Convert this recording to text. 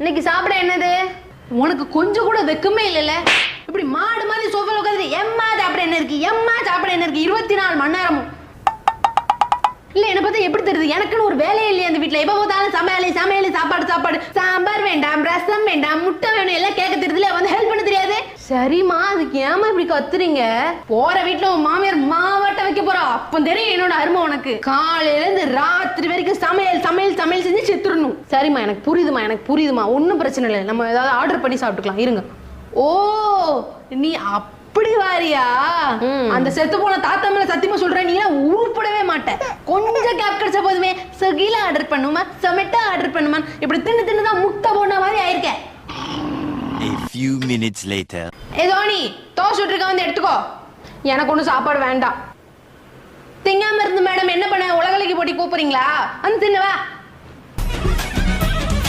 இன்னைக்கு சாப்பிட என்னது? உனக்கு கொஞ்சம் கூட வெக்கமே இல்லைல்ல? இப்படி மாடு மாதிரி சோஃபால உட்காந்து எம்மா சாப்பிட என்ன இருக்கு, எம்மா சாப்பிட என்ன இருக்கு 24 மணி நேரமும். இல்ல என்ன பார்த்தா எப்படி தெரியுது? எனக்குன்னு ஒரு வேலையே இல்லையா அந்த வீட்டுல? எப்ப போதாலும் சமையல் சமையல் சாப்பாடு சாப்பாடு, சாம்பார் வேண்டாம், ரசம் வேண்டாம், முட்டை வேணும் எல்லாம் கேட்க தெரியுதுல, வந்து ஹெல்ப் பண்ண தெரியாது. சரிம்மா, அதுக்கு ஏமா இப்படி கத்துறீங்க? போற வீட்டுல உன் மாமியார் மாவாட்ட வைக்க போறா, அப்ப தெரியும் என்னோட அருமை உனக்கு. காலையில இருந்து ராத்திரி வரைக்கும் சமையல் சமையல் சமையல் செஞ்சு செத்துடணும். சரிம்மா, எனக்கு புரியுதுமா, ஒன்னும் பிரச்சனை இல்லை. நம்ம ஏதாவது ஆர்டர் பண்ணி சாப்பிட்டுக்கலாம், இருங்க. ஓ, நீ அப்படி வாரியா? அந்த செத்து போன தாத்தா மேல சத்தியமா சொல்றேன், நீ உருப்படவே மாட்டேன். கொஞ்சம் கேப் கிடைச்ச போதுமே ஸ்விக்கில ஆர்டர் பண்ணுமா, சொமேட்டோ ஆர்டர் பண்ணுமா, இப்படி தின்னு தான் முட்டை போன மாதிரி ஆயிருக்கேன். A few minutes later. ஏதோ நீ தோசை சுட்டுருக்க, வந்து எடுத்துக்கோ. எனக்கு ஒன்றும் சாப்பாடு வேண்டாம். திங்காம இருந்து மேடம் என்ன பண்ண, உலகலைக்கு போட்டி கூப்பிடுறீங்களா? வந்து தின்னுவா.